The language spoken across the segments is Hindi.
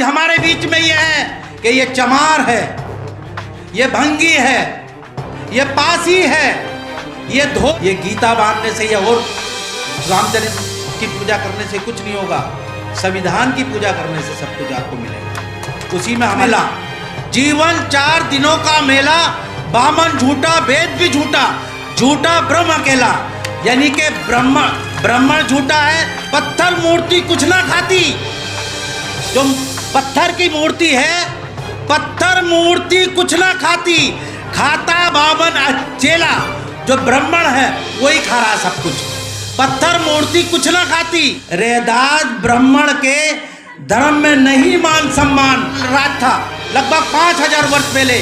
आज हमारे बीच में ये है कि ये चमार है, ये भंगी है, ये पासी है, ये गीता बांधने से या और रामचरित की पूजा करने से कुछ नहीं होगा। संविधान की पूजा करने से सब कुछ आपको मिलेगा। उसी में मेला, जीवन 4 दिनों का मेला, बामन झूठा, वेद भी झूठा, झूठा ब्रह्म अकेला। यानी कि ब्राह्मण झूठा है, पत्थर मूर्ति कुछ ना खाती। जो पत्थर की मूर्ति है, पत्थर मूर्ति कुछ ना खाती, खाता बामन चेला। जो ब्राह्मण है वही खा रहा सब कुछ, पत्थर मूर्ति कुछ ना खाती। रैदास ब्राह्मण के धर्म में नहीं मान सम्मान। राज था लगभग 5000 वर्ष पहले,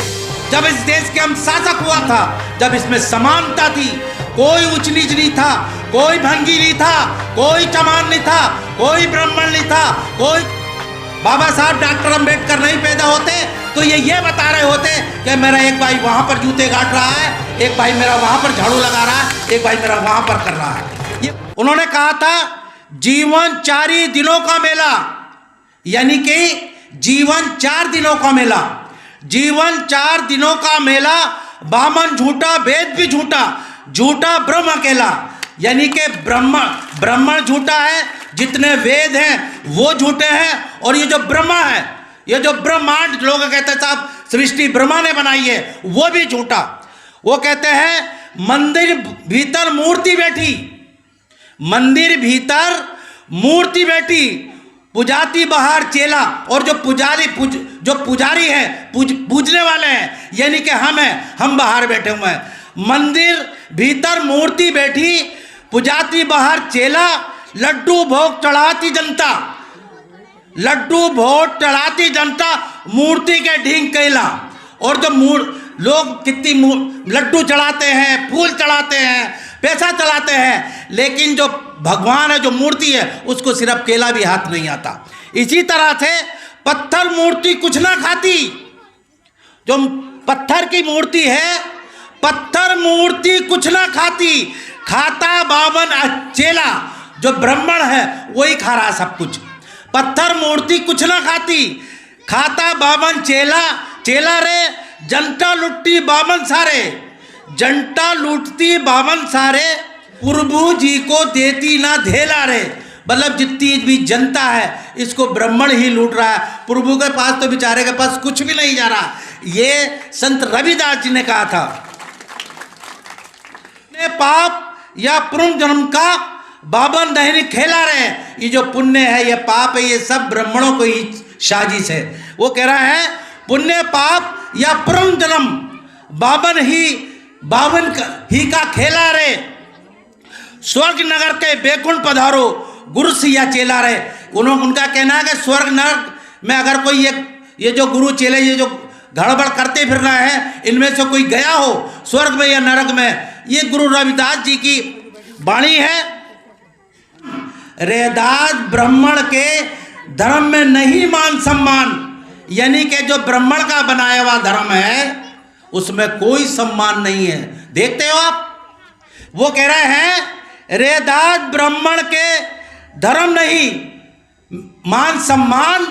जब इस देश के हम शासक हुआ था, जब इसमें समानता थी, कोई ऊंच नीच नहीं था, कोई भंगी नहीं था, कोई चमान नहीं था, कोई ब्राह्मण नहीं था, कोई बाबा साहब डॉक्टर अंबेडकर नहीं पैदा होते तो ये बता रहे होते कि मेरा एक भाई वहां पर जूते गाड़ रहा है, एक भाई मेरा वहां पर झाड़ू लगा रहा है, एक भाई मेरा वहां पर कर रहा है। ये उन्होंने कहा था जीवन 4 ही दिनों का मेला, यानी कि जीवन 4 दिनों का मेला, जीवन 4 दिनों का मेला, बामन झूठा, वेद भी झूठा, झूठा ब्रह्म अकेला। यानी कि ब्राह्मण झूठा है, जितने वेद हैं वो झूठे हैं, और ये जो ब्रह्मा है, ये जो ब्रह्मांड लोग कहते हैं साहब सृष्टि ब्रह्मा ने बनाई है, वो भी झूठा। वो कहते हैं मंदिर भीतर मूर्ति बैठी, मंदिर भीतर मूर्ति बैठी, पुजाती बाहर चेला। और जो पुजारी है, पूजने वाले हैं, यानी कि हम हैं, हम बाहर बैठे हुए हैं। मंदिर भीतर मूर्ति बैठी, पुजाती बाहर चेला, लड्डू भोग चढ़ाती जनता, लड्डू भोग चढ़ाती जनता, मूर्ति के ढींग कैला। और जो लोग कितनी लड्डू चढ़ाते हैं, फूल चढ़ाते हैं, पैसा चढ़ाते हैं, लेकिन जो भगवान है, जो मूर्ति है, उसको सिर्फ केला भी हाथ नहीं आता। इसी तरह से पत्थर मूर्ति कुछ ना खाती। जो पत्थर की मूर्ति है, पत्थर मूर्ति कुछ ना खाती, खाता बामन चेला। जो ब्राह्मण है वही खा रहा सब कुछ, पत्थर मूर्ति कुछ ना खाती, खाता बामन चेला। चेला रे जनता लुट्टी बामन सारे, जनता लूटती बामन सारे, प्रभु जी को देती ना धेला रे। मतलब जितनी भी जनता है इसको ब्राह्मण ही लूट रहा है, प्रभु के पास तो बेचारे के पास कुछ भी नहीं जा रहा। ये संत रविदास जी ने कहा था, पाप या पुण्य जन्म का बाबन दहनी खेला रहे। ये जो पुण्य है, ये पाप है, ये सब ब्राह्मणों को ही साजिश है। वो कह रहा है पुण्य पाप या पुण्य जन्म बावन ही का खेला रे, स्वर्ग नगर के बेकुंठ पधारो, गुरु सिया चेला रे। उनका कहना है कि स्वर्ग नरक में अगर कोई ये जो गुरु चेले ये जो गड़बड़ करते फिर रहे हैं, इनमें से कोई गया हो स्वर्ग में या नरक में, ये गुरु रविदास जी की वाणी है। रैदास ब्राह्मण के धर्म में नहीं मान सम्मान, यानी कि जो ब्राह्मण का बनाया हुआ धर्म है उसमें कोई सम्मान नहीं है। देखते हो आप, वो कह रहे हैं रैदास ब्राह्मण के धर्म नहीं मान सम्मान,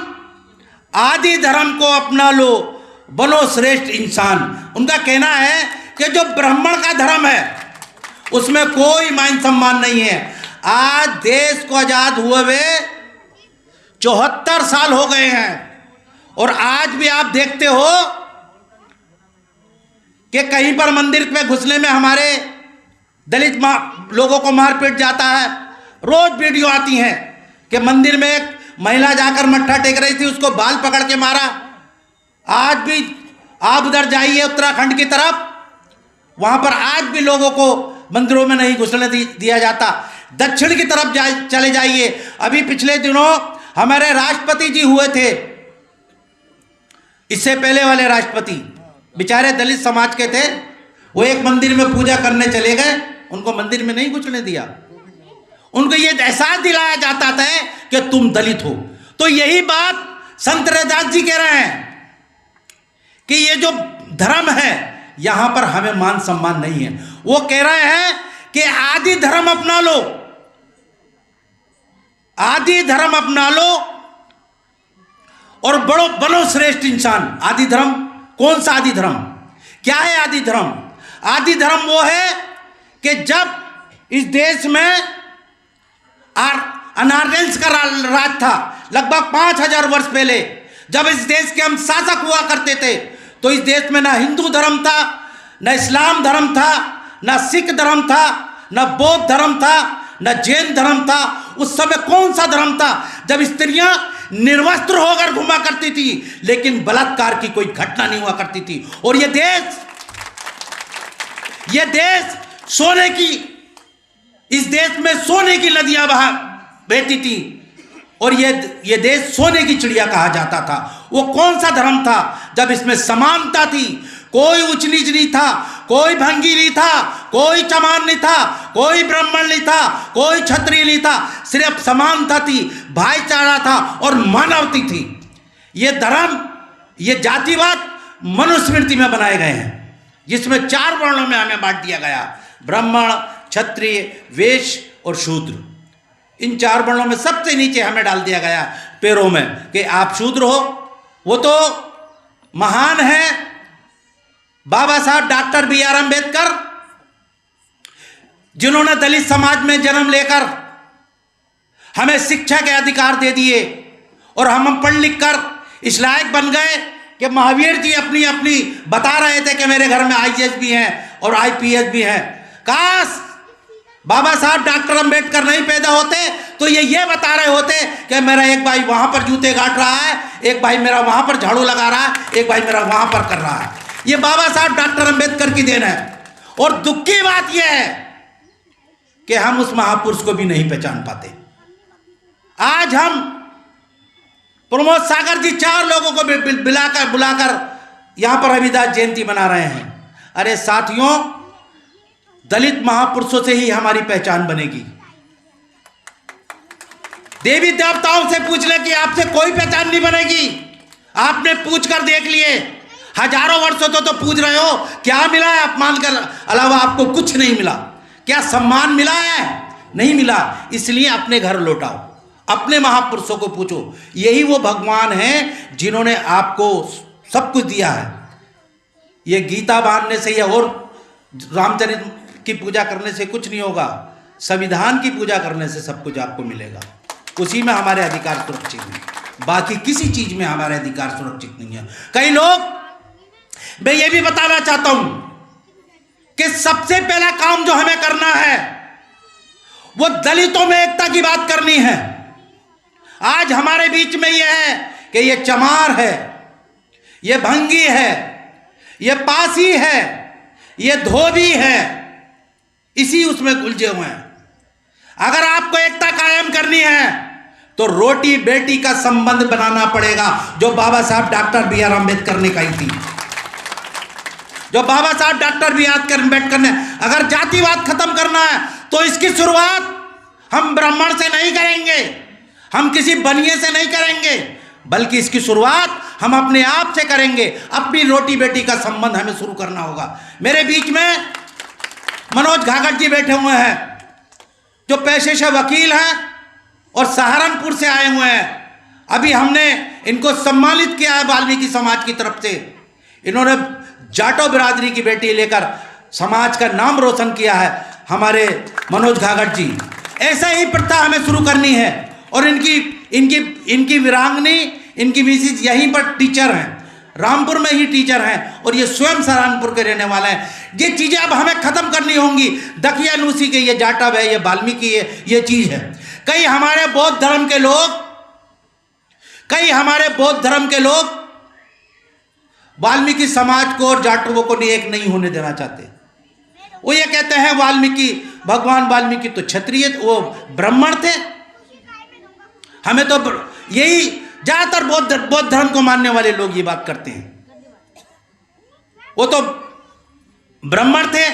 आदि धर्म को अपना लो, बनो श्रेष्ठ इंसान। उनका कहना है कि जो ब्राह्मण का धर्म है उसमें कोई मान सम्मान नहीं है। आज देश को आजाद हुए 74 साल हो गए हैं, और आज भी आप देखते हो कि कहीं पर मंदिर में घुसने में हमारे दलित लोगों को मारपीट जाता है। रोज वीडियो आती हैं कि मंदिर में एक महिला जाकर मत्था टेक रही थी, उसको बाल पकड़ के मारा। आज भी आप उधर जाइए उत्तराखंड की तरफ, वहां पर आज भी लोगों को मंदिरों में नहीं घुसने दिया जाता। दक्षिण की तरफ चले जाइए, अभी पिछले दिनों हमारे राष्ट्रपति जी हुए थे, इससे पहले वाले राष्ट्रपति बेचारे दलित समाज के थे, वो एक मंदिर में पूजा करने चले गए, उनको मंदिर में नहीं घुसने दिया। उनको ये एहसास दिलाया जाता था कि तुम दलित हो। तो यही बात संत रैदास जी कह रहे हैं कि ये जो धर्म है यहां पर हमें मान सम्मान नहीं है। वो कह रहे हैं कि आदि धर्म अपना लो, आदि धर्म अपना लो, और बड़ो श्रेष्ठ इंसान। आदि धर्म कौन सा आदि धर्म? क्या है आदि धर्म? आदि धर्म वो है कि जब इस देश में अनार्यंस का राज था, लगभग 5000 वर्ष पहले, जब इस देश के हम शासक हुआ करते थे, तो इस देश में ना हिंदू धर्म था, न इस्लाम धर्म था, न सिख धर्म था, न बौद्ध धर्म था, न जैन धर्म था। उस समय कौन सा धर्म था? जब स्त्रियां निर्वस्त्र होकर घुमा करती थी, लेकिन बलात्कार की कोई घटना नहीं हुआ करती थी। और ये देश सोने की, इस देश में सोने की नदियां बहती थी, और ये देश सोने की चिड़िया कहा जाता था। वो कौन सा धर्म था? जब इसमें समानता थी, कोई ऊंच नीच नहीं था, कोई भंगी नहीं था, कोई चमार नहीं था, कोई ब्राह्मण नहीं था, कोई क्षत्रिय नहीं था, सिर्फ समानता थी, भाईचारा था और मानवता थी। ये धर्म, ये जातिवाद मनुस्मृति में बनाए गए हैं, जिसमें 4 वर्णों में हमें बांट दिया गया, ब्राह्मण, क्षत्रिय, वैश्य और शूद्र। इन 4 वर्णों में सबसे नीचे हमें डाल दिया गया पैरों में कि आप शूद्र हो। वो तो महान है बाबा साहब डॉक्टर BR अम्बेडकर, जिन्होंने दलित समाज में जन्म लेकर हमें शिक्षा के अधिकार दे दिए, और हम पढ़ लिख कर इस लायक बन गए कि महावीर जी अपनी अपनी बता रहे थे कि मेरे घर में IAS भी हैं और IPS भी हैं। काश बाबा साहब डॉक्टर अम्बेडकर नहीं पैदा होते तो ये बता रहे होते कि मेरा एक भाई वहां पर जूते गांठ रहा है, एक भाई मेरा वहां पर झाड़ू लगा रहा है, एक भाई मेरा वहां पर कर रहा है। ये बाबा साहब डॉक्टर अम्बेडकर की देन है। और दुख की बात यह है कि हम उस महापुरुष को भी नहीं पहचान पाते। आज हम प्रमोद सागर जी 4 लोगों को बुलाकर यहां पर रविदास जयंती मना रहे हैं। अरे साथियों, दलित महापुरुषों से ही हमारी पहचान बनेगी। देवी देवताओं से पूछ ले कि आपसे कोई पहचान नहीं बनेगी। आपने पूछ कर देख लिए, हजारों वर्षों तो पूछ रहे हो, क्या मिला है? अपमान के अलावा आपको कुछ नहीं मिला। क्या सम्मान मिला है? नहीं मिला। इसलिए अपने घर लौटाओ, अपने महापुरुषों को पूछो। यही वो भगवान हैं जिन्होंने आपको सब कुछ दिया है। ये गीता बांधने से या और रामचरित की पूजा करने से कुछ नहीं होगा। संविधान की पूजा करने से सब कुछ आपको मिलेगा। उसी में हमारे अधिकार सुरक्षित हैं, बाकी किसी चीज में हमारे अधिकार सुरक्षित नहीं है। कई लोग, मैं ये भी बताना चाहता हूं कि सबसे पहला काम जो हमें करना है वो दलितों में एकता की बात करनी है। आज हमारे बीच में यह है कि ये चमार है, ये भंगी है, ये पासी है, ये धोबी है, इसी उसमें उलझे हुए हैं। अगर आपको एकता कायम करनी है तो रोटी बेटी का संबंध बनाना पड़ेगा, जो बाबा साहब डॉक्टर BR अम्बेडकर ने कही थी, जो बाबा साहब डॉक्टर BR अम्बेडकर ने। अगर जातिवाद खत्म करना है तो इसकी शुरुआत हम ब्राह्मण से नहीं करेंगे, हम किसी बनिए से नहीं करेंगे, बल्कि इसकी शुरुआत हम अपने आप से करेंगे। अपनी रोटी बेटी का संबंध हमें शुरू करना होगा। मेरे बीच में मनोज घाघट जी बैठे हुए हैं, जो पेशे से वकील हैं और सहारनपुर से आए हुए हैं। अभी हमने इनको सम्मानित किया है वाल्मीकि समाज की तरफ से। इन्होंने जाटो बिरादरी की बेटी लेकर समाज का नाम रोशन किया है, हमारे मनोज घाघट जी। ऐसा ही प्रथा हमें शुरू करनी है। और इनकी वीरांगनी, इनकी मिसिज यहीं पर टीचर हैं, रामपुर में ही टीचर हैं, और ये स्वयं सहारनपुर के रहने वाला है। ये चीजें अब हमें खत्म करनी होंगी। दकियानूसी के ये जाटव है, ये वाल्मीकि है, ये चीज है। कई हमारे बौद्ध धर्म के लोग वाल्मीकि समाज को और जाटवों को एक नहीं होने देना चाहते। वो ये कहते हैं वाल्मीकि, भगवान वाल्मीकि तो क्षत्रिय, वो ब्राह्मण थे। हमें तो यही ज्यादातर बौद्ध धर्म को मानने वाले लोग ये बात करते हैं, वो तो ब्राह्मण थे,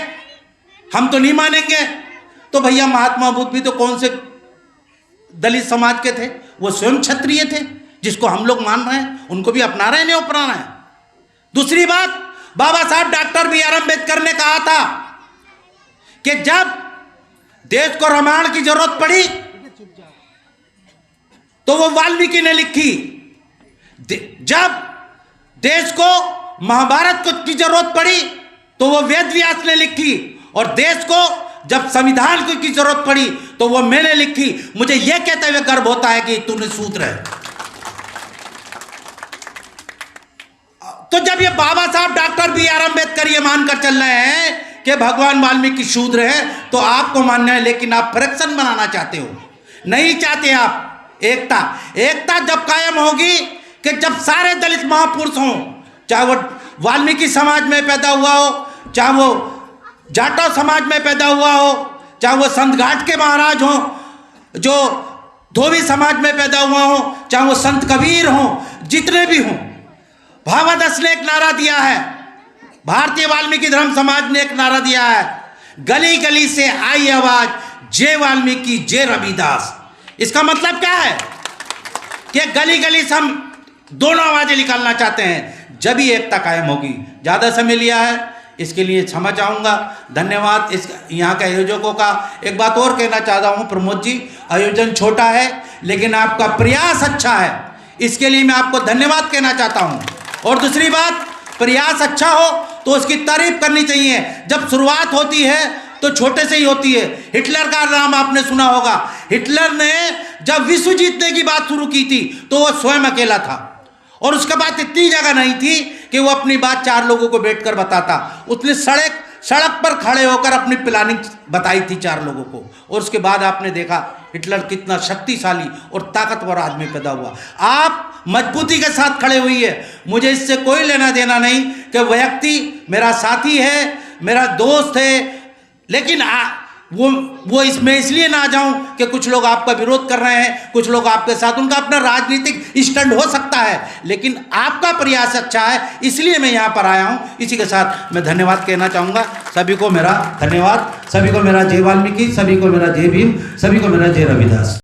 हम तो नहीं मानेंगे। तो भैया महात्मा बुद्ध भी तो कौन से दलित समाज के थे? वो स्वयं क्षत्रिय थे, जिसको हम लोग मान रहे हैं, उनको भी अपना रहे हैं, नहीं अपना रहे हैं। दूसरी बात, बाबा साहब डॉक्टर BR अम्बेडकर ने कहा था कि जब देश को रामायण की जरूरत पड़ी तो वो वाल्मीकि ने लिखी। जब देश को महाभारत की जरूरत पड़ी तो वो वेद व्यास ने लिखी, और देश को जब संविधान की जरूरत पड़ी तो वो मैंने लिखी। मुझे यह कहते हुए गर्व होता है कि तूने सूत्र है। तो जब ये बाबा साहब डॉक्टर बी.आर. अम्बेडकर ये मानकर चल रहे हैं कि भगवान वाल्मीकि शूद्र है, तो आपको मानना है, लेकिन आप फ्रैक्शन बनाना चाहते हो, नहीं चाहते आप एकता जब कायम होगी कि जब सारे दलित महापुरुष हों, चाहे वो वाल्मीकि समाज में पैदा हुआ हो, चाहे वो जाटव समाज में पैदा हुआ हो, चाहे वो संत घाट के महाराज हों, जो धोबी समाज में पैदा हुआ हो, चाहे वो संत कबीर हों, जितने भी हों। भावादस ने एक नारा दिया है, भारतीय वाल्मीकि धर्म समाज ने एक नारा दिया है, गली गली से आई आवाज, जय वाल्मीकि जय रविदास। इसका मतलब क्या है कि गली गली से हम दोनों आवाजें निकालना चाहते हैं, जब ही एकता कायम होगी। ज़्यादा समय लिया है, इसके लिए क्षमा चाहूँगा, धन्यवाद। इस यहाँ के आयोजकों का एक बात और कहना चाहता हूँ, प्रमोद जी, आयोजन छोटा है लेकिन आपका प्रयास अच्छा है, इसके लिए मैं आपको धन्यवाद कहना चाहता हूँ। और दूसरी बात, प्रयास अच्छा हो तो उसकी तारीफ करनी चाहिए। जब शुरुआत होती है तो छोटे से ही होती है। हिटलर का नाम आपने सुना होगा। हिटलर ने जब विश्व जीतने की बात शुरू की थी तो वह स्वयं अकेला था, और उसके बाद इतनी जगह नहीं थी कि वो अपनी बात 4 लोगों को बैठकर बताता। उसने सड़क पर खड़े होकर अपनी प्लानिंग बताई थी 4 लोगों को, और उसके बाद आपने देखा हिटलर कितना शक्तिशाली और ताकतवर आदमी पैदा हुआ। आप मजबूती के साथ खड़े हुई है। मुझे इससे कोई लेना देना नहीं कि व्यक्ति मेरा साथी है, मेरा दोस्त है, लेकिन वो इसमें इसलिए ना जाऊं कि कुछ लोग आपका विरोध कर रहे हैं, कुछ लोग आपके साथ, उनका अपना राजनीतिक स्टैंड हो सकता है, लेकिन आपका प्रयास अच्छा है, इसलिए मैं यहाँ पर आया हूँ। इसी के साथ मैं धन्यवाद कहना चाहूँगा। सभी को मेरा धन्यवाद, सभी को मेरा जय वाल्मीकि, सभी को मेरा जय भीम, सभी को मेरा जय रविदास।